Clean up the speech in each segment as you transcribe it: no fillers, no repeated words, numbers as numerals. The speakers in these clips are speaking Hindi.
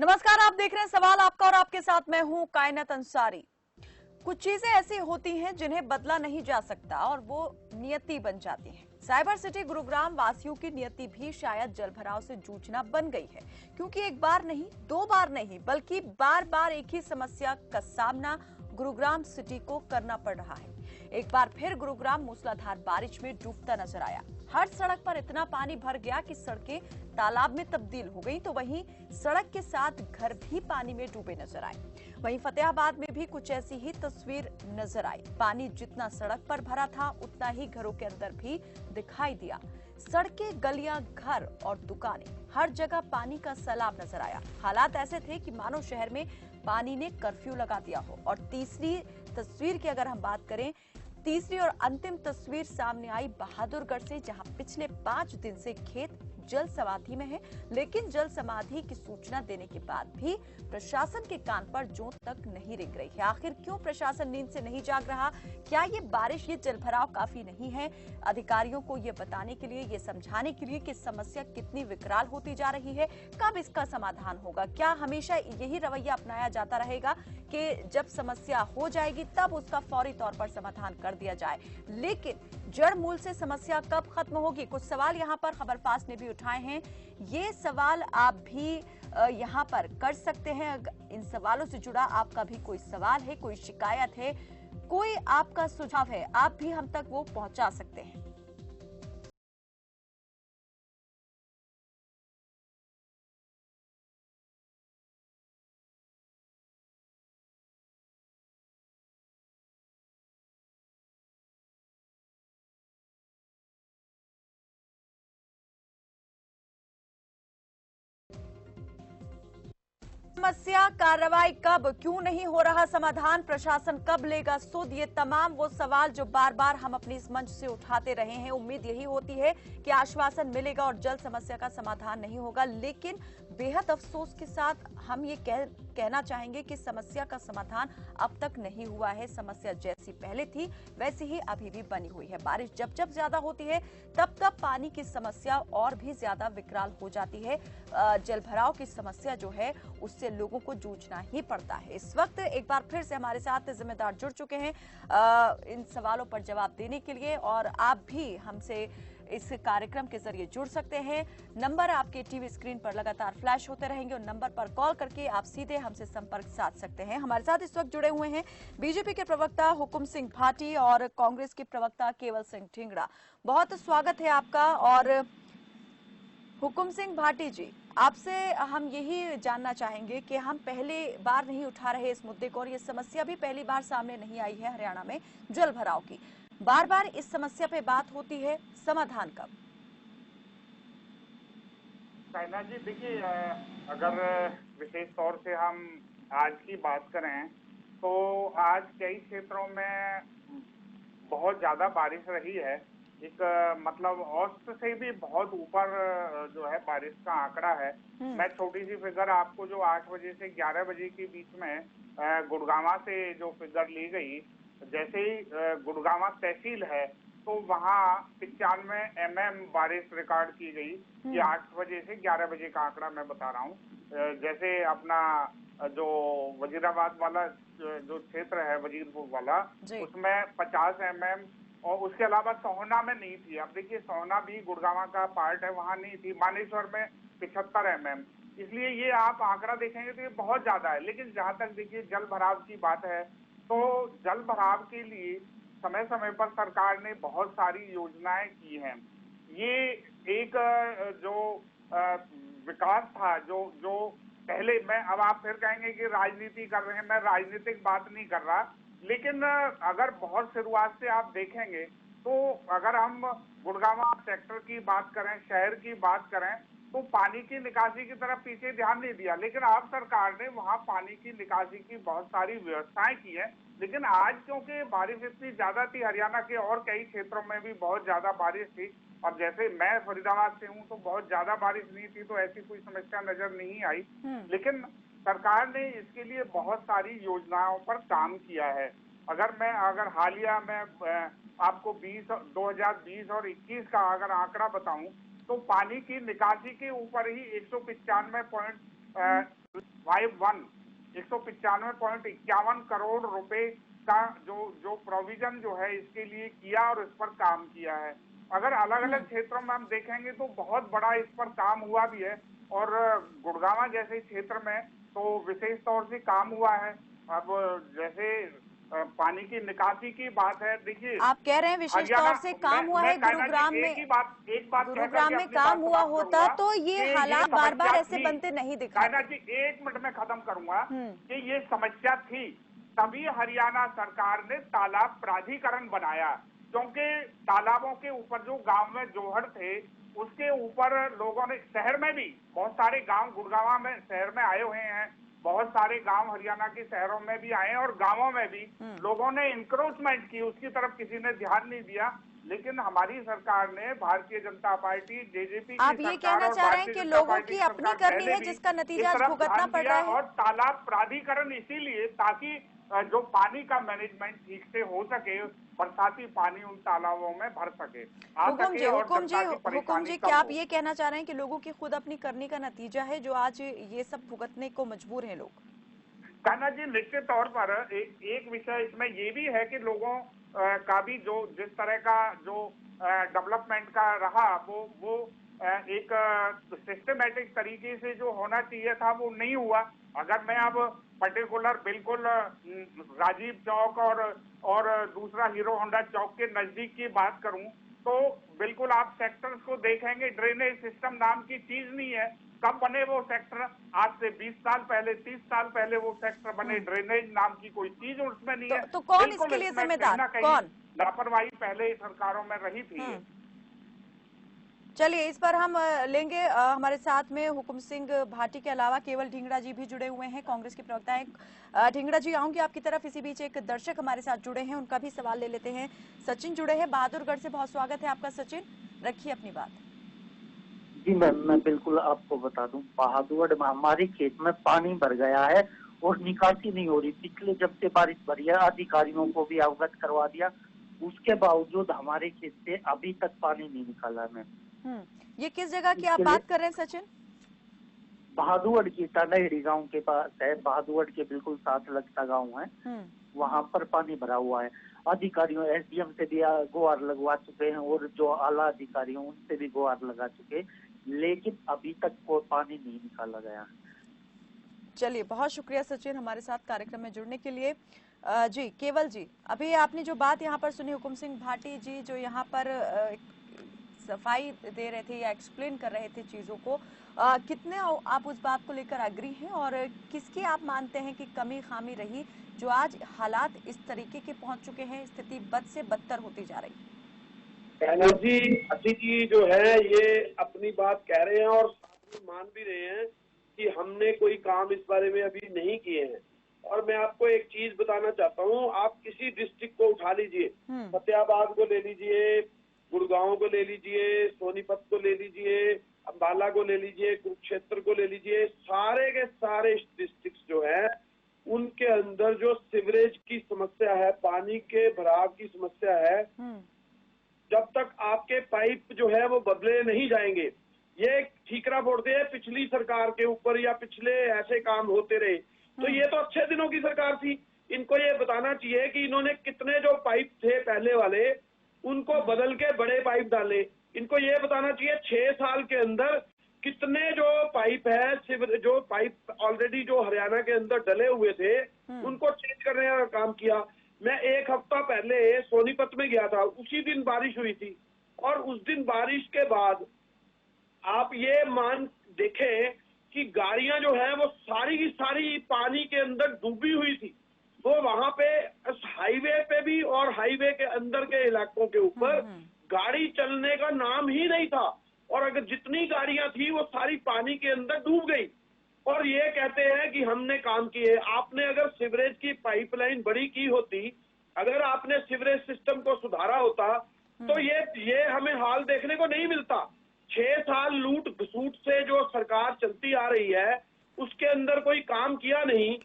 नमस्कार, आप देख रहे हैं सवाल आपका और आपके साथ मैं हूं कायनात अंसारी। कुछ चीजें ऐसी होती हैं जिन्हें बदला नहीं जा सकता और वो नियति बन जाती हैं। साइबर सिटी गुरुग्राम वासियों की नियति भी शायद जलभराव से जूझना बन गई है, क्योंकि एक बार नहीं, दो बार नहीं, बल्कि बार बार एक ही समस्या का सामना गुरुग्राम सिटी को करना पड़ रहा है। एक बार फिर गुरुग्राम मूसलाधार बारिश में डूबता नजर आया। हर सड़क पर इतना पानी भर गया कि सड़कें तालाब में तब्दील हो गई, तो वहीं सड़क के साथ घर भी पानी में डूबे नजर आए। वहीं फतेहाबाद में भी कुछ ऐसी ही तस्वीर नजर आई। पानी जितना सड़क पर भरा था उतना ही घरों के अंदर भी दिखाई दिया। सड़कें, गलियां, घर और दुकानें, हर जगह पानी का सैलाब नजर आया। हालात ऐसे थे कि मानो शहर में पानी ने कर्फ्यू लगा दिया हो। और तीसरी तस्वीर की अगर हम बात करें, तीसरी और अंतिम तस्वीर सामने आई बहादुरगढ़ से, जहां पिछले 5 दिन से खेत जल समाधि में है, लेकिन जल समाधि की सूचना देने के बाद भी प्रशासन के कान पर जोंत तक नहीं रेंग रही है। आखिर क्यों प्रशासन नींद से नहीं जाग रहा? क्या ये बारिश, ये जलभराव काफी नहीं है अधिकारियों को ये बताने के लिए, ये समझाने के लिए कि समस्या कितनी विकराल होती जा रही है? कब इसका समाधान होगा? क्या हमेशा यही रवैया अपनाया जाता रहेगा कि जब समस्या हो जाएगी तब उसका फौरी तौर पर समाधान कर दिया जाए? लेकिन जड़ मूल से समस्या कब खत्म होगी? कुछ सवाल यहाँ पर खबरपास ने भी उठाए हैं। ये सवाल आप भी यहाँ पर कर सकते हैं। इन सवालों से जुड़ा आपका भी कोई सवाल है, कोई शिकायत है, कोई आपका सुझाव है, आप भी हम तक वो पहुंचा सकते हैं। समस्या, कार्रवाई कब, क्यों नहीं हो रहा समाधान, प्रशासन कब लेगा सुध? ये तमाम वो सवाल जो बार बार हम अपने इस मंच से उठाते रहे हैं। उम्मीद यही होती है कि आश्वासन मिलेगा और जल्द समस्या का समाधान नहीं होगा, लेकिन बेहद अफसोस के साथ हम ये कहना चाहेंगे कि समस्या का समाधान अब तक नहीं हुआ है। समस्या जैसी पहले थी वैसी ही अभी भी बनी हुई है। बारिश जब जब ज्यादा होती है तब तब पानी की समस्या और भी ज्यादा विकराल हो जाती है। जलभराव की समस्या जो है उससे लोगों को जूझना ही पड़ता है। इस वक्त एक बार फिर से हमारे साथ जिम्मेदार जुड़ चुके हैं इन सवालों पर जवाब देने के लिए, और आप भी हमसे इस कार्यक्रम के जरिए जुड़ सकते हैं। नंबर आपके टीवी स्क्रीन पर लगातार फ्लैश होते रहेंगे और नंबर पर कॉल करके आप सीधे हमसे संपर्क साध सकते हैं। हमारे साथ इस वक्त जुड़े हुए हैं बीजेपी के प्रवक्ता हुकुम सिंह भाटी और कांग्रेस के प्रवक्ता केवल सिंह ढींगरा। बहुत स्वागत है आपका। और हुकुम सिंह भाटी जी, आपसे हम यही जानना चाहेंगे कि हम पहली बार नहीं उठा रहे इस मुद्दे को, और ये समस्या भी पहली बार सामने नहीं आई है हरियाणा में जल भराव की। बार बार इस समस्या पे बात होती है, समाधान कब? साइना जी, देखिए, अगर विशेष तौर से हम आज की बात करें तो आज कई क्षेत्रों में बहुत ज्यादा बारिश रही है। एक मतलब औसत से भी बहुत ऊपर जो है बारिश का आंकड़ा है। मैं छोटी सी फिगर आपको, जो 8 बजे से 11 बजे के बीच में गुड़गांवा से जो फिगर ली गई, जैसे ही गुड़गांवा तहसील है तो वहाँ 95 mm बारिश रिकॉर्ड की गई। ये 8 बजे से 11 बजे का आंकड़ा मैं बता रहा हूँ। जैसे अपना जो वजीराबाद वाला जो क्षेत्र है, वजीरपुर वाला, उसमें 50 mm, और उसके अलावा सोहना में नहीं थी। अब देखिए, सोहना भी गुड़गांवा का पार्ट है, वहां नहीं थी। मानेसर में 75 mm। इसलिए ये आप आंकड़ा देखेंगे तो ये बहुत ज्यादा है। लेकिन जहां तक देखिए जल भराव की बात है, तो जल भराव के लिए समय समय पर सरकार ने बहुत सारी योजनाएं की हैं। ये एक जो विकास था, जो जो पहले, मैं, अब आप फिर कहेंगे कि राजनीति कर रहे हैं, मैं राजनीतिक बात नहीं कर रहा, लेकिन अगर बहुत शुरुआत से आप देखेंगे तो अगर हम गुड़गांवा सेक्टर की बात करें, शहर की बात करें, तो पानी की निकासी की तरफ पीछे ध्यान नहीं दिया। लेकिन अब सरकार ने वहां पानी की निकासी की बहुत सारी व्यवस्थाएं की है। लेकिन आज क्योंकि बारिश इतनी ज्यादा थी, हरियाणा के और कई क्षेत्रों में भी बहुत ज्यादा बारिश थी, अब जैसे मैं फरीदाबाद से हूं तो बहुत ज्यादा बारिश नहीं थी, तो ऐसी कोई समस्या नजर नहीं आई। लेकिन सरकार ने इसके लिए बहुत सारी योजनाओं पर काम किया है। अगर हालिया में आपको 2020 और 21 का अगर आंकड़ा बताऊं, तो पानी की निकासी के ऊपर ही 195 195.51 करोड़ रुपए का जो प्रोविजन जो है इसके लिए किया और इस पर काम किया है। अगर अलग अलग क्षेत्रों में हम देखेंगे तो बहुत बड़ा इस पर काम हुआ भी है, और गुड़गांव जैसे क्षेत्र में तो विशेष तौर से काम हुआ है। अब जैसे पानी की निकासी की बात है, देखिए आप कह रहे हैं विशेष तौर से काम हुआ है गुरुग्राम में। एक बात गुरुग्राम में काम हुआ होता तो ये हालात बार बार ऐसे बनते नहीं दिखाते। कायनाथ जी, 1 मिनट में खत्म करूंगा कि ये समस्या थी, तभी हरियाणा सरकार ने तालाब प्राधिकरण बनाया, क्योंकि तालाबों के ऊपर जो गांव में जोहड़ थे उसके ऊपर लोगों ने, शहर में भी बहुत सारे गांव गुड़गांव में शहर में आए हुए हैं, बहुत सारे गांव हरियाणा के शहरों में भी आए और गांवों में भी लोगों ने इंक्रोचमेंट की, उसकी तरफ किसी ने ध्यान नहीं दिया। लेकिन हमारी सरकार ने, भारतीय जनता पार्टी जेजेपी आप ये कहना चाह रहे हैं कि लोगों की अपनी करनी है जिसका नतीजा भुगतना पड़ रहा है। और तालाब प्राधिकरण इसीलिए ताकि जो पानी का मैनेजमेंट ठीक से हो सके, बरसाती पानी उन तालाबों में भर सके। हुकुम जी, क्या आप ये कहना चाह रहे हैं कि लोगों की खुद अपनी करनी का नतीजा है जो आज ये सब भुगतने को मजबूर हैं लोग? कान्हा जी, निश्चित तौर पर एक विषय इसमें ये भी है कि लोगों का भी जो जिस तरह का जो डेवलपमेंट का रहा वो एक सिस्टमेटिक तरीके से जो होना चाहिए था वो नहीं हुआ। अगर मैं अब पर्टिकुलर बिल्कुल राजीव चौक और दूसरा हीरो होंडा चौक के नजदीक की बात करूं तो बिल्कुल आप सेक्टर्स को देखेंगे, ड्रेनेज सिस्टम नाम की चीज नहीं है। कब बने वो सेक्टर? आज से 20 साल पहले, 30 साल पहले वो सेक्टर बने। ड्रेनेज नाम की कोई चीज उसमें नहीं है। तो कौन इसके लिए जिम्मेदार? कौन? लापरवाही पहले सरकारों में रही थी। चलिए, इस पर हम लेंगे। हमारे साथ में हुकुम सिंह भाटी के अलावा केवल ढींगड़ा जी भी जुड़े हुए हैं, कांग्रेस के प्रवक्ता हैं। ढींगड़ा जी, आऊंगी आपकी तरफ। इसी बीच एक दर्शक हमारे साथ जुड़े हैं, उनका भी सवाल ले लेते हैं। सचिन जुड़े हैं बहादुरगढ़ से, बहुत स्वागत है आपका सचिन, रखिए अपनी बात। जी मैम, मैं बिल्कुल आपको बता दूं, बहादुरगढ़ में हमारे खेत में पानी भर गया है और निकासी नहीं हो रही। पिछले जब से बारिश भरी है अधिकारियों को भी अवगत करवा दिया, उसके बावजूद हमारे खेत से अभी तक पानी नहीं निकाला। मैं ये किस जगह की आप बात कर रहे हैं सचिन? बहादुरगढ़ की टांडहेड़ी गांव के पास है, बहादुरगढ़ के बिल्कुल साथ लगता गांव है, वहां पर पानी भरा हुआ है। अधिकारियों, एसडीएम से भी गुहार लगवा चुके हैं और जो आला अधिकारी हैं उनसे भी गुहार लगा चुके, लेकिन अभी तक कोई पानी नहीं निकाला गया। चलिए, बहुत शुक्रिया सचिन हमारे साथ कार्यक्रम में जुड़ने के लिए। जी केवल जी, अभी आपने जो बात यहाँ पर सुनी, हुकुम सिंह भाटी जी जो यहाँ पर सफाई दे रहे थे या एक्सप्लेन कर रहे थे चीजों को, कितने आप उस बात को लेकर अग्री हैं और किसकी आप मानते हैं कि कमी खामी रही जो आज हालात इस तरीके के पहुंच चुके हैं, स्थिति बद से बदतर होती जा रही? जी, अति जी जो है ये अपनी बात कह रहे हैं और साथ में मान भी रहे हैं कि हमने कोई काम इस बारे में अभी नहीं किए हैं। और मैं आपको एक चीज बताना चाहता हूँ, आप किसी डिस्ट्रिक्ट को उठा लीजिए, फतेहाबाद को ले लीजिए, गुड़गांव को ले लीजिए, सोनीपत को ले लीजिए, अंबाला को ले लीजिए, कुरुक्षेत्र को ले लीजिए, सारे के सारे डिस्ट्रिक्ट जो है उनके अंदर जो सीवरेज की समस्या है, पानी के भराव की समस्या है, जब तक आपके पाइप जो है वो बदले नहीं जाएंगे, ये ठीकरा फोड़ते हैं पिछली सरकार के ऊपर या पिछले ऐसे काम होते रहे। तो ये तो अच्छे दिनों की सरकार थी, इनको ये बताना चाहिए कि इन्होंने कितने जो पाइप थे पहले वाले उनको बदल के बड़े पाइप डाले। इनको ये बताना चाहिए 6 साल के अंदर कितने जो पाइप है, जो पाइप ऑलरेडी जो हरियाणा के अंदर डले हुए थे उनको चेंज करने का काम किया। मैं 1 हफ्ता पहले सोनीपत में गया था, उसी दिन बारिश हुई थी और उस दिन बारिश के बाद आप ये मान देखें कि गाड़ियां जो है वो सारी की सारी पानी के अंदर डूबी हुई थी। वो वहां पे हाईवे पे भी और हाईवे के अंदर के इलाकों के ऊपर गाड़ी चलने का नाम ही नहीं था, और अगर जितनी गाड़ियां थी वो सारी पानी के अंदर डूब गई। और ये कहते हैं कि हमने काम किए। आपने अगर सीवरेज की पाइपलाइन बड़ी की होती, अगर आपने सीवरेज सिस्टम को सुधारा होता तो ये हमें हाल देखने को नहीं मिलता। 6 साल लूट घसूट से जो सरकार चलती आ रही है उसके अंदर कोई काम किया नहीं।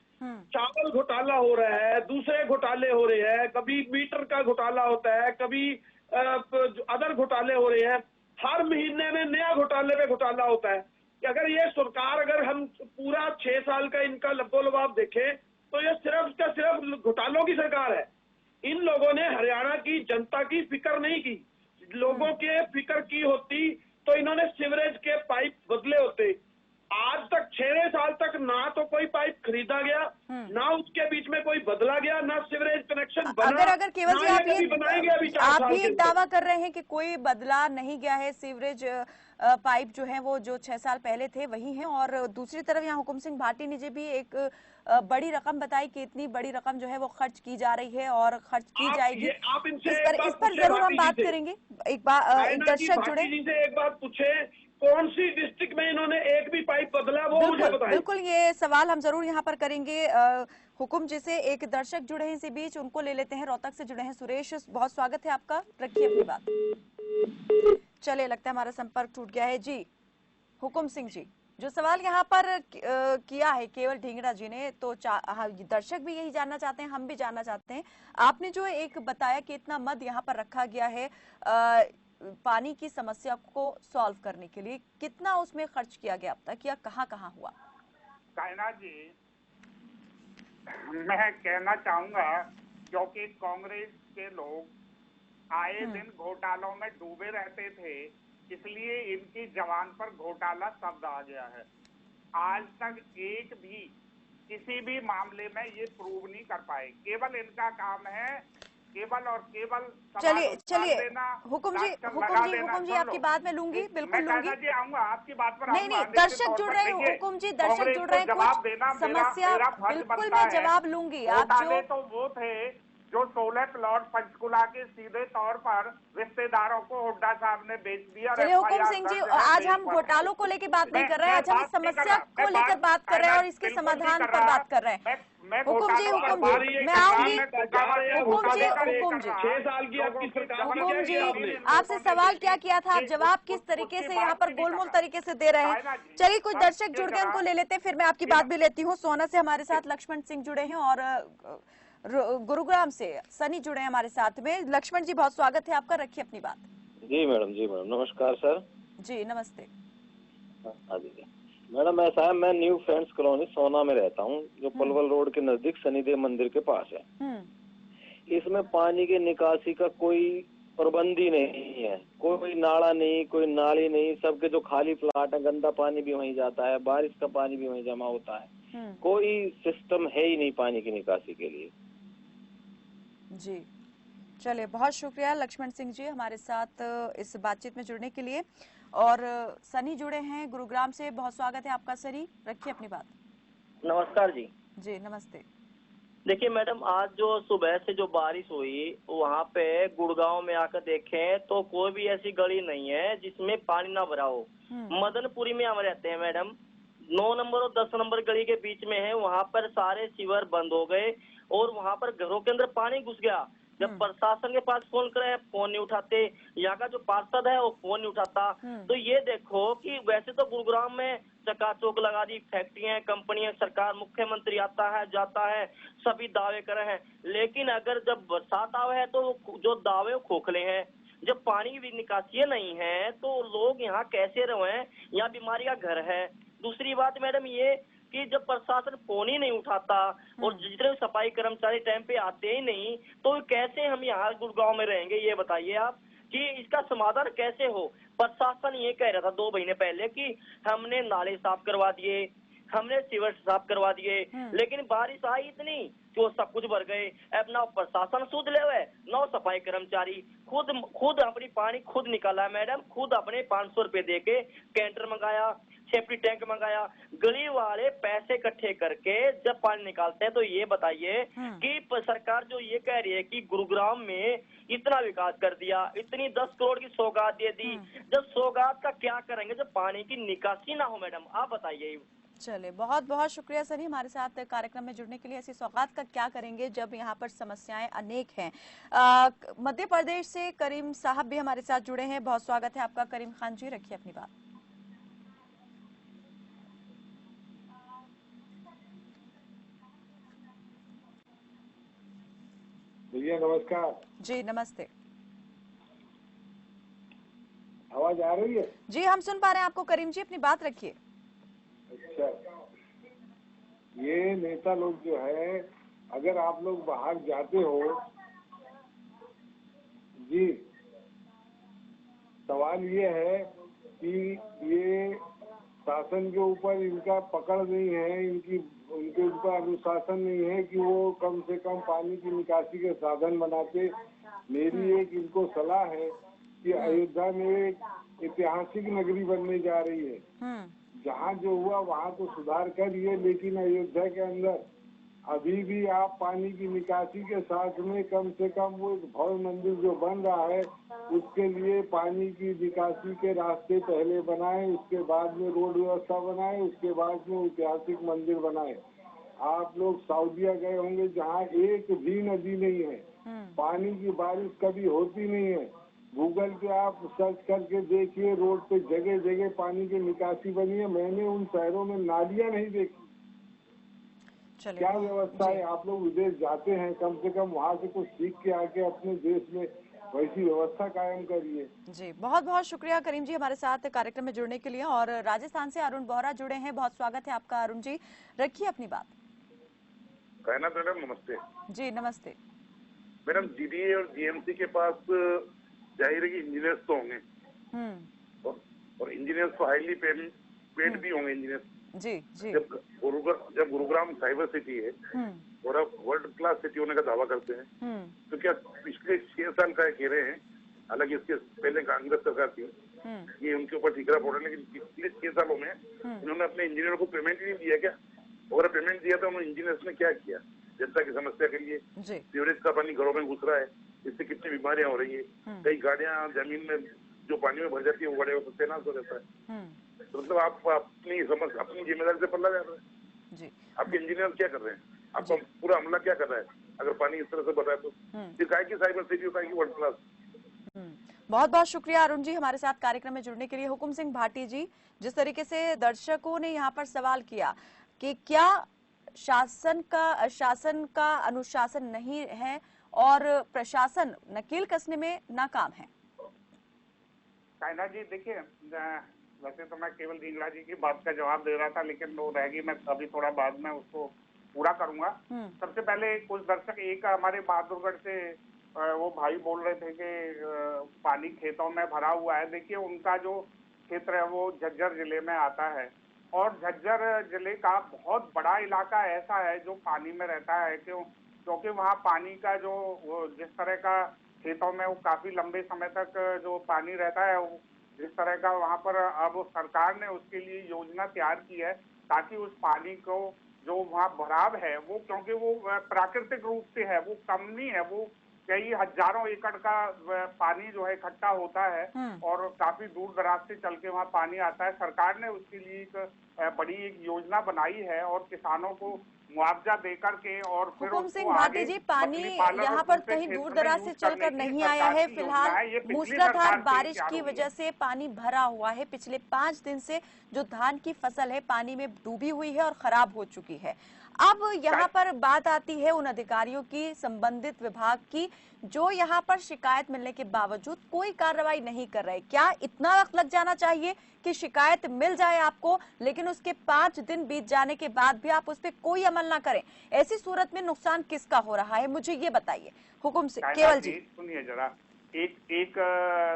चावल घोटाला हो रहा है, दूसरे घोटाले हो रहे हैं, कभी मीटर का घोटाला होता है, कभी अदर घोटाले हो रहे हैं, हर महीने में नया घोटाले पे घोटाला होता है। कि अगर ये सरकार, अगर हम पूरा 6 साल का इनका लबोलबाब देखें तो ये सिर्फ का सिर्फ घोटालों की सरकार है। इन लोगों ने हरियाणा की जनता की फिक्र नहीं की। लोगों के फिक्र की होती तो इन्होंने सीवरेज के पाइप बदले होते। आज तक 6 साल तक ना तो कोई पाइप खरीदा गया, ना उसके बीच में कोई बदला गया, ना सीवरेज कनेक्शन बना। अगर केवल जी आप भी एक दावा कर रहे हैं कि कोई बदला नहीं गया है, सीवरेज पाइप जो है वो जो 6 साल पहले थे वही हैं, और दूसरी तरफ यहाँ हुकुम सिंह भाटी ने भी एक बड़ी रकम बताई कि इतनी बड़ी रकम जो है वो खर्च की जा रही है और खर्च की जाएगी। इस पर जरूर हम बात करेंगे। एक दर्शक जुड़े से एक बात पूछे, कौन सी डिस्ट्रिक्ट में इन्होंने एक भी पाइप बदला, वो मुझे बताएं। बिल्कुल ये सवाल हम जरूर यहाँ पर करेंगे। हुकुम जी से एक दर्शक जुड़े हैं इसी बीच, उनको ले लेते हैं। रोहतक से जुड़े हैं सुरेश, बहुत स्वागत है आपका, रखिए अपनी बात। चले, लगता है हमारा संपर्क टूट गया है। जी हुकुम सिंह जी, जो सवाल यहाँ पर किया है केवल ढींगरा जी ने, तो दर्शक भी यही जानना चाहते हैं, हम भी जानना चाहते हैं। आपने जो एक बताया कि इतना मद यहाँ पर रखा गया है पानी की समस्या को सॉल्व करने के लिए, कितना उसमें खर्च किया गया अब तक या कहाँ हुआ? कायनात जी, मैं कहना चाहूंगा क्योंकि कांग्रेस के लोग आए दिन घोटालों में डूबे रहते थे, इसलिए इनकी जबान पर घोटाला शब्द आ गया है। आज तक एक भी किसी भी मामले में ये प्रूव नहीं कर पाए। केवल इनका काम है केवल और केवल चलिए हुकुम जी आपकी बात में लूंगी, बिल्कुल लूंगी। जी आऊंगा आपकी बात पर। नहीं दर्शक जुड़ रहे हैं हुकुम जी, दर्शक जुड़ रहे हैं, कुछ समस्या बिल्कुल मैं जवाब लूंगी। आप जो तो वो थे जो 16 प्लॉट पंचकुला के सीधे तौर पर रिश्तेदारों को हुड्डा साहब ने बेच दिया। चलिए हुकुम सिंह जी, आज हम घोटालों को लेकर बात नहीं कर रहे हैं, आज हम इस समस्या को लेकर बात कर रहे हैं और इसके समाधान पर बात कर रहे हैं। हुकुम जी मैं आऊंगी। हुकुम जी 6 साल की आपकी सरकार में हुकुम जी आपसे सवाल क्या किया था, आप जवाब किस तरीके से यहाँ पर गोलमोल तरीके से दे रहे हैं। चलिए कुछ दर्शक जुड़ गए, उनको ले लेते हैं, फिर मैं आपकी बात भी लेती हूँ। सोना से हमारे साथ लक्ष्मण सिंह जुड़े हैं और गुरुग्राम से सनी जुड़े हैं हमारे साथ में। लक्ष्मण जी बहुत स्वागत है आपका, रखिए अपनी बात। जी मैडम नमस्कार सर। जी नमस्ते। हाँ जी मैडम, ऐसा है, मैं न्यू फ्रेंड्स कॉलोनी सोना में रहता हूँ, जो पलवल रोड के नजदीक शनिदेव मंदिर के पास है। इसमें पानी की निकासी का कोई प्रबंध ही नहीं है, कोई नाला नहीं, कोई नाली नहीं। सबके जो खाली प्लाट है, गंदा पानी भी वहीं जाता है, बारिश का पानी भी वहीं जमा होता है। कोई सिस्टम है ही नहीं पानी की निकासी के लिए। जी चलिए, बहुत शुक्रिया लक्ष्मण सिंह जी हमारे साथ इस बातचीत में जुड़ने के लिए। और सनी जुड़े हैं गुरुग्राम से, बहुत स्वागत है आपका सनी, रखिए अपनी बात। नमस्कार जी। जी नमस्ते। देखिए मैडम, आज जो सुबह से जो बारिश हुई वहाँ पे गुड़गांव में आकर देखें तो कोई भी ऐसी गली नहीं है जिसमें पानी ना भरा हो। मदनपुरी में हम रहते हैं मैडम, 9 नंबर और 10 नंबर गली के बीच में है। वहाँ पर सारे सीवर बंद हो गए और वहाँ पर घरों के अंदर पानी घुस गया। जब प्रशासन के पास फोन करे, फोन नहीं उठाते, यहाँ का जो पार्षद है वो फोन नहीं उठाता। तो ये देखो कि वैसे तो गुरुग्राम में चकाचौक लगा दी, फैक्ट्रियां, कंपनियां, सरकार, मुख्यमंत्री आता है जाता है, सभी दावे कर रहे हैं, लेकिन अगर जब बरसात आवे है तो जो दावे खोखले हैं। जब पानी की निकासी नहीं है तो लोग यहाँ कैसे रहे, यहाँ बीमारी का घर है। दूसरी बात मैडम ये कि जब प्रशासन फोन ही नहीं उठाता और जितने सफाई कर्मचारी टाइम पे आते ही नहीं, तो कैसे हम यहाँ गुड़गांव में रहेंगे, ये बताइए आप कि इसका समाधान कैसे हो। प्रशासन ये कह रहा था 2 महीने पहले कि हमने नाले साफ करवा दिए, हमने सीवर साफ करवा दिए, लेकिन बारिश आई इतनी कि वो सब कुछ भर गए। अब ना प्रशासन सूद ले हुए, ना सफाई कर्मचारी, खुद अपनी पानी खुद निकाला मैडम, खुद अपने 500 रुपए दे के कैंटर मंगाया, सेफ्टी टैंक मंगाया। गली वाले पैसे इकट्ठे करके जब पानी निकालते हैं तो ये बताइए कि सरकार जो ये कह रही है कि गुरुग्राम में इतना विकास कर दिया, इतनी 10 करोड़ की सौगात दे दी, जब सौगात का क्या करेंगे जब पानी की निकासी ना हो मैडम, आप बताइए। चले, बहुत बहुत शुक्रिया सनी हमारे साथ कार्यक्रम में जुड़ने के लिए। ऐसी सौगात का क्या करेंगे जब यहाँ पर समस्याएं अनेक हैं। मध्य प्रदेश से करीम साहब भी हमारे साथ जुड़े हैं, बहुत स्वागत है आपका करीम खान जी, रखिए अपनी बात। भैया नमस्कार। जी नमस्ते। आवाज आ रही है? जी हम सुन पा रहे हैं आपको करीम जी, अपनी बात रखिए। अच्छा, ये नेता लोग जो है, अगर आप लोग बाहर जाते हो जी, सवाल ये है कि ये शासन के ऊपर इनका पकड़ नहीं है, उनके ऊपर अनुशासन नहीं है कि वो कम से कम पानी की निकासी के साधन बनाते। मेरी एक इनको सलाह है कि अयोध्या में एक ऐतिहासिक नगरी बनने जा रही है। जहाँ जो हुआ वहाँ तो सुधार करिए, लेकिन अयोध्या के अंदर अभी भी आप पानी की निकासी के साथ में कम से कम वो एक भव्य मंदिर जो बन रहा है उसके लिए पानी की निकासी के रास्ते पहले बनाए, उसके बाद में रोड व्यवस्था बनाए, उसके बाद में ऐतिहासिक मंदिर बनाए। आप लोग सऊदीया गए होंगे जहाँ एक भी नदी नहीं है, पानी की बारिश कभी होती नहीं है। गूगल पे आप सर्च करके देखिए, रोड पे जगह जगह पानी की निकासी बनी है। मैंने उन शहरों में नालियां नहीं देखी। क्या व्यवस्था है? आप लोग विदेश जाते हैं, कम से कम वहाँ से कुछ सीख के आके अपने देश में वैसी व्यवस्था कायम करिए। जी, बहुत बहुत शुक्रिया करीम जी हमारे साथ कार्यक्रम में जुड़ने के लिए। और राजस्थान से अरुण बोहरा जुड़े हैं, बहुत स्वागत है आपका अरुण जी, रखिए अपनी बात। कायनात मैडम नमस्ते। जी नमस्ते मैडम, जीडीए और जीएमसी के पास जाहिर है कि इंजीनियर्स तो होंगे और इंजीनियर्स तो हाईली पेड भी होंगे इंजीनियर्स। जी जी। जब गुरुग्राम साइबर सिटी है और अब वर्ल्ड क्लास सिटी होने का दावा करते हैं, तो क्या पिछले 6 साल का कह रहे हैं, हालांकि इसके पहले कांग्रेस सरकार थी, ये उनके ऊपर ठीकरा फोड़ रहे, लेकिन पिछले 6 सालों में इन्होंने अपने इंजीनियर को पेमेंट ही नहीं दिया क्या? अगर पेमेंट दिया तो उन्होंने इंजीनियर्स ने क्या किया जनता की समस्या के लिए? सीवरेज का पानी घरों में घुस रहा है, इससे कितनी बीमारियां हो रही है। कई गाड़ियां जमीन में जो पानी में भर जाती है वो गाड़ियों को सत्यानाश हो जाता है। तो मतलब आप अपनी जिम्मेदारी से पल्ला जा रहे हैं जी। आपके इंजीनियर क्या कर रहे हैं? आपका पूरा अमला क्या कर रहा है? अगर पानी इस तरह से बढ़ रहा है तो फिर काय की साइबर सिटी, काय की वर्ल्ड क्लास। बहुत बहुत शुक्रिया अरुण जी हमारे साथ कार्यक्रम में जुड़ने के लिए। हुकुम सिंह भाटी जी, जिस तरीके से दर्शकों ने यहाँ पर सवाल किया कि क्या शासन का अनुशासन नहीं है और प्रशासन नकेल कसने में नाकाम है। कायनात जी देखिए, वैसे तो मैं केवल ढींगरा जी की बात का जवाब दे रहा था, लेकिन वो रहेगी, मैं अभी थोड़ा बाद में उसको पूरा करूंगा। सबसे पहले कुछ दर्शक, एक हमारे बहादुरगढ़ से वो भाई बोल रहे थे कि पानी खेतों में भरा हुआ है। देखिए, उनका जो क्षेत्र है वो झज्जर जिले में आता है और झज्जर जिले का बहुत बड़ा इलाका ऐसा है जो पानी में रहता है, क्योंकि वहाँ पानी का जो जिस तरह का खेतों में वो काफी लंबे समय तक जो पानी रहता है, जिस तरह का वहाँ पर अब सरकार ने उसके लिए योजना तैयार की है ताकि उस पानी को जो वहाँ भराव है वो, क्योंकि वो प्राकृतिक रूप से है, वो कम नहीं है, वो कई हजारों एकड़ का पानी जो है इकट्ठा होता है और काफी दूर दराज से चल के वहाँ पानी आता है। सरकार ने उसके लिए एक बड़ी एक योजना बनाई है और किसानों को मुआवजा देकर के और फिर हुकुम सिंह भाटी जी, पानी यहाँ पर कहीं दूर दराज से चलकर नहीं आया है। फिलहाल मूसलाधार बारिश की वजह से पानी भरा हुआ है। पिछले 5 दिन से जो धान की फसल है पानी में डूबी हुई है और खराब हो चुकी है। अब यहाँ पर बात आती है उन अधिकारियों की, संबंधित विभाग की, जो यहाँ पर शिकायत मिलने के बावजूद कोई कार्रवाई नहीं कर रहे। क्या इतना वक्त लग जाना चाहिए कि शिकायत मिल जाए आपको, लेकिन उसके 5 दिन बीत जाने के बाद भी आप उस पर कोई अमल ना करें? ऐसी सूरत में नुकसान किसका हो रहा है, मुझे ये बताइए। हुकुम से केवल जी सुनिए जरा, एक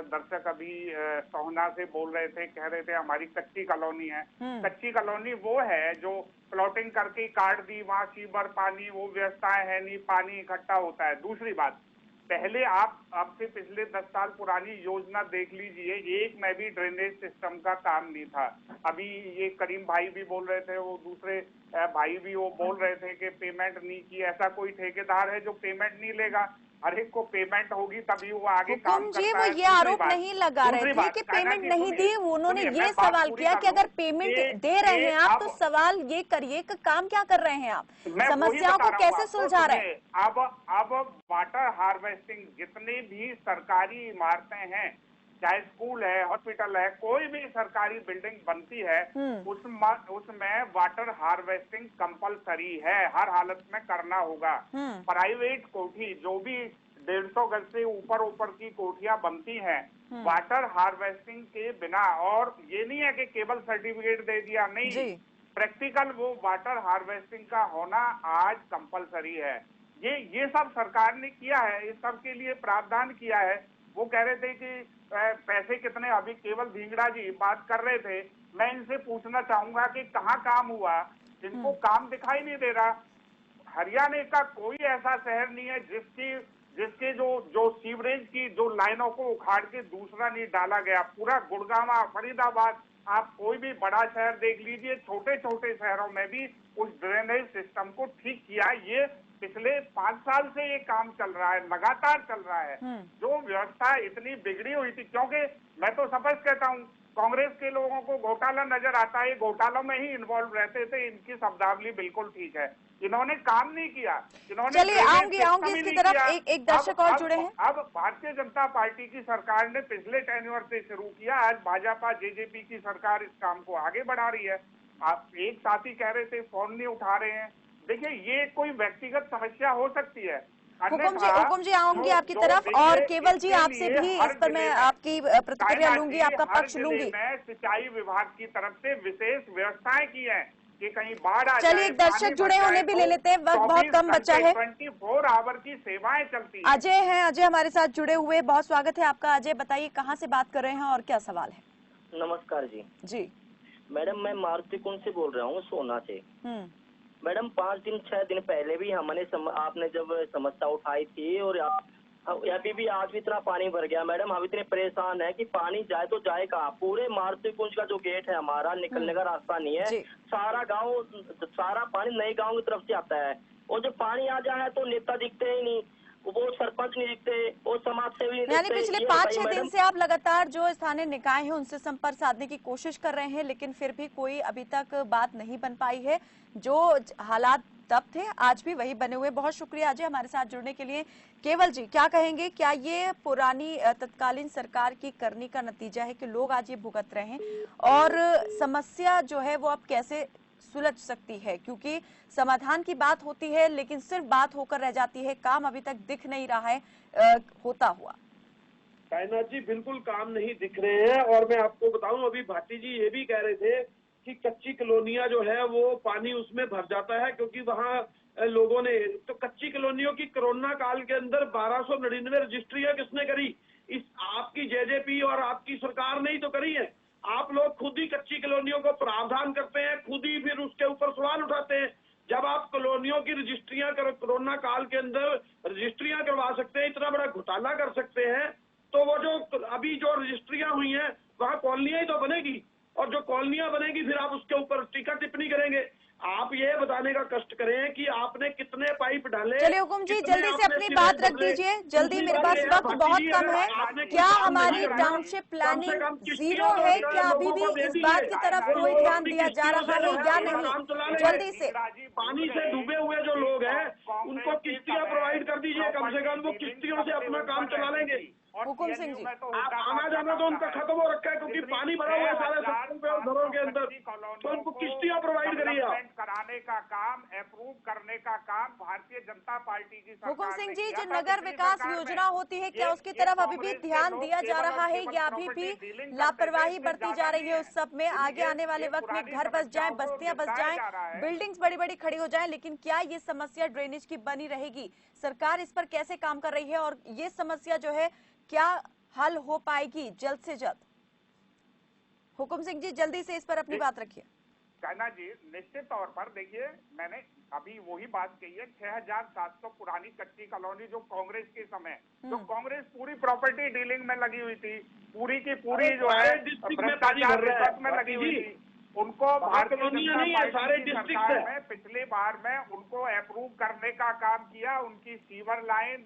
दर्शक अभी सोहना से बोल रहे थे, कह रहे थे हमारी कच्ची कॉलोनी है। कच्ची कॉलोनी वो है जो प्लॉटिंग करके काट दी, वहाँ सीवर पानी वो व्यवस्थाएं है नहीं, पानी इकट्ठा होता है। दूसरी बात, पहले आप आपसे पिछले 10 साल पुरानी योजना देख लीजिए, एक में भी ड्रेनेज सिस्टम का काम नहीं था। अभी ये करीम भाई भी बोल रहे थे, वो दूसरे भाई भी वो बोल रहे थे कि पेमेंट नहीं की। ऐसा कोई ठेकेदार है जो पेमेंट नहीं लेगा? हर एक को पेमेंट होगी तभी वो आगे काम करता है। वो ये आरोप नहीं लगा रहे थे कि पेमेंट नहीं दी, उन्होंने ये सवाल किया कि अगर पेमेंट दे रहे हैं आप तो सवाल ये करिए कि काम क्या कर रहे हैं आप, समस्याओं को कैसे सुलझा रहे हैं। अब वाटर हार्वेस्टिंग, जितनी भी सरकारी इमारतें हैं, चाहे स्कूल है, हॉस्पिटल है, कोई भी सरकारी बिल्डिंग बनती है, उसमें वाटर हार्वेस्टिंग कंपलसरी है, हर हालत में करना होगा। प्राइवेट कोठी जो भी 150 गज से ऊपर की कोठियां बनती हैं, वाटर हार्वेस्टिंग के बिना, और ये नहीं है कि केवल सर्टिफिकेट दे दिया, नहीं, प्रैक्टिकल वो वाटर हार्वेस्टिंग का होना आज कंपलसरी है। ये सब सरकार ने किया है, इस सब के लिए प्रावधान किया है। वो कह रहे थे कि पैसे कितने, अभी केवल धिंगड़ा जी बात कर रहे थे। मैं इनसे पूछना चाहूंगा कि कहाँ काम हुआ, इनको काम दिखाई नहीं दे रहा। हरियाणा का कोई ऐसा शहर नहीं है जिसके जो सीवरेज की जो लाइनों को उखाड़ के दूसरा नहीं डाला गया। पूरा गुड़गांव, फरीदाबाद, आप कोई भी बड़ा शहर देख लीजिए, छोटे छोटे शहरों में भी उस ड्रेनेज सिस्टम को ठीक किया। ये पिछले 5 साल से ये काम चल रहा है, लगातार चल रहा है। जो व्यवस्था इतनी बिगड़ी हुई थी, क्योंकि मैं तो स्पष्ट कहता हूँ, कांग्रेस के लोगों को घोटाला नजर आता है, घोटालों में ही इन्वॉल्व रहते थे। इनकी शब्दावली बिल्कुल ठीक है, इन्होंने काम नहीं किया। इन्होंने चलिए आऊंगी इसकी तरफ। एक दर्शक और जुड़े हैं। अब भारतीय जनता पार्टी की सरकार ने पिछले टेन्योर से शुरू किया, आज भाजपा जेजेपी की सरकार इस काम को आगे बढ़ा रही है। आप एक साथी कह रहे थे फोन नहीं उठा रहे हैं। देखिए, ये कोई व्यक्तिगत समस्या हो सकती है। हुकुम जी आऊंगी आपकी तरफ, और केवल जी आपसे भी इस पर मैं आपकी प्रतिक्रिया लूंगी, आपका पक्ष लूंगी। मैं सिंचाई विभाग की तरफ से विशेष व्यवस्थाएं की है कि कहीं बाढ़ आ जाए। चलिए एक दर्शक जुड़े होने भी ले लेते हैं, वक्त बहुत कम बचा है। 24 आवर की सेवाएं चलती हैं। अजय हैं, अजय हमारे साथ जुड़े हुए, बहुत स्वागत है आपका। अजय बताइए कहाँ से बात कर रहे हैं और क्या सवाल है? नमस्कार जी। जी मैडम, मैं मारुति कुंज से बोल रहा हूँ, सोना से। मैडम 5-6 दिन पहले भी आपने जब समस्या उठाई थी, और अभी भी आज भी इतना पानी भर गया। मैडम हम इतने परेशान है कि पानी जाए तो जाए कहाँ। पूरे मारुति कुंज का जो गेट है हमारा, निकलने का रास्ता नहीं है। सारा पानी नए गांव की तरफ से आता है, और जब पानी आ जाए तो नेता दिखते ही नहीं, वो सरपंच नहीं दिखते, वो समाज सेवी नहीं दिखते। यानी पिछले 5-6 दिन से आप लगातार जो स्थानीय निकाय है उनसे संपर्क साधने की कोशिश कर रहे हैं, लेकिन फिर भी कोई अभी तक बात नहीं बन पाई है। जो हालात तब थे आज भी वही बने हुए। बहुत शुक्रिया अजय हमारे साथ जुड़ने के लिए। केवल जी क्या कहेंगे, क्या ये पुरानी तत्कालीन सरकार की करनी का नतीजा है कि लोग आज ये भुगत रहे हैं, और समस्या जो है वो अब कैसे सुलझ सकती है? क्योंकि समाधान की बात होती है लेकिन सिर्फ बात होकर रह जाती है, काम अभी तक दिख नहीं रहा है होता हुआ। कायनात जी, बिल्कुल काम नहीं दिख रहे हैं। और मैं आपको बताऊं, अभी भाटी जी ये भी कह रहे थे कि कच्ची कॉलोनियां जो है वो पानी उसमें भर जाता है, क्योंकि वहाँ लोगों ने तो कच्ची कॉलोनियों की कोरोना काल के अंदर 1299 रजिस्ट्रियां किसने करी? इस आपकी जेजेपी और आपकी सरकार ने ही तो करी है। आप लोग खुद ही कच्ची कॉलोनियों को प्रावधान करते हैं, खुद ही फिर उसके ऊपर सवाल उठाते हैं। जब आप कॉलोनियों की रजिस्ट्रियां कोरोना काल के अंदर रजिस्ट्रियां करवा सकते हैं, इतना बड़ा घोटाला कर सकते हैं, तो वो जो अभी जो रजिस्ट्रियां हुई हैं वहाँ कॉलोनियां ही तो बनेगी, और जो कॉलोनियां बनेगी फिर आप उसके ऊपर टीका टिप्पणी करेंगे। आप ये बताने का कष्ट करें कि आपने कितने पाइप डाले। चलिए हुकुम जी जल्दी से अपनी बात रख दीजिए, जल्दी, मेरे पास वक्त बहुत कम है। क्या हमारी टाउनशिप प्लानिंग जीरो है? क्या अभी भी इस बात की तरफ कोई ध्यान दिया जा रहा है या नहीं? जल्दी से। पानी से डूबे हुए जो लोग हैं उनको किश्तियां प्रोवाइड कर दीजिए, कम से कम वो किश्तियों से अपना काम चला लेंगे। हुकुम सिंह जी, आना जाना तो उनका खत्म हो रखा है, क्योंकि पानी भरा हुआ है सारे घरों के अंदर, तो उनको किश्तियां प्रोवाइड करिए। कराने का काम, अप्रूव करने का काम भारतीय जनता पार्टी की सरकार। हुकुम सिंह जी, जो नगर विकास योजना होती है क्या उसकी तरफ अभी भी ध्यान दिया जा रहा है या अभी भी लापरवाही बरती जा रही है उस सब में? आगे आने वाले वक्त में घर बस जाए, बस्तियां बस जाए, बिल्डिंग्स बड़ी बड़ी खड़ी हो जाए, लेकिन क्या ये समस्या ड्रेनेज की बनी रहेगी? सरकार इस पर कैसे काम कर रही है और ये समस्या जो है क्या हल हो पाएगी जल्द से जल्द? हुकुम सिंह जी जल्दी से इस पर अपनी बात रखिए। कहना जी, निश्चित तौर पर देखिए, मैंने अभी वही बात कही है। 6700 पुरानी कच्ची कॉलोनी जो कांग्रेस के समय, जो कांग्रेस पूरी प्रॉपर्टी डीलिंग में लगी हुई थी, पूरी की पूरी जो है भ्रष्टाचार रिश्वत में लगी हुई थी, उनको भारतीय जनता पार्टी की सरकार में पिछली बार में उनको अप्रूव करने का काम किया। उनकी sewer line,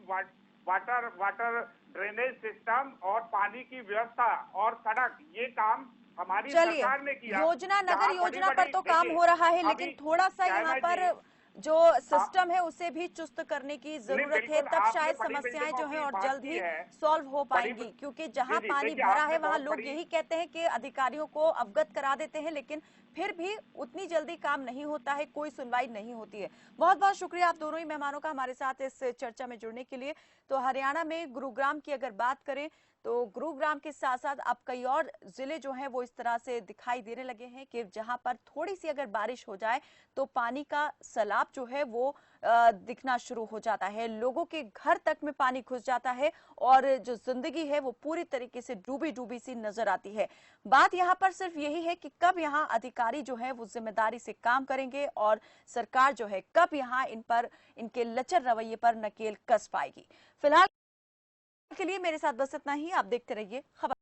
water drainage system और पानी की व्यवस्था और सड़क, ये काम हमारी सरकार ने किया। योजना, नगर योजना पर तो काम हो रहा है, लेकिन थोड़ा सा यहाँ पर जो सिस्टम है उसे भी चुस्त करने की जरूरत है, तब शायद समस्याएं जो है और जल्द ही सॉल्व हो पाएंगी। क्योंकि जहां पानी भरा है वहां लोग यही कहते हैं कि अधिकारियों को अवगत करा देते हैं, लेकिन फिर भी उतनी जल्दी काम नहीं होता है, कोई सुनवाई नहीं होती है। बहुत बहुत शुक्रिया आप दोनों ही मेहमानों का हमारे साथ इस चर्चा में जुड़ने के लिए। तो हरियाणा में गुरुग्राम की अगर बात करें तो गुरुग्राम के साथ साथ अब कई और जिले जो हैं वो इस तरह से दिखाई देने लगे हैं कि जहां पर थोड़ी सी अगर बारिश हो जाए तो पानी का सैलाब जो है वो दिखना शुरू हो जाता है, लोगों के घर तक में पानी घुस जाता है और जो जिंदगी है वो पूरी तरीके से डूबी डूबी सी नजर आती है। बात यहाँ पर सिर्फ यही है कि कब यहाँ अधिकारी जो है वो जिम्मेदारी से काम करेंगे और सरकार जो है कब यहाँ इन पर इनके लचर रवैये पर नकेल कस पाएगी। फिलहाल के लिए मेरे साथ बस इतना ही। आप देखते रहिए खबर।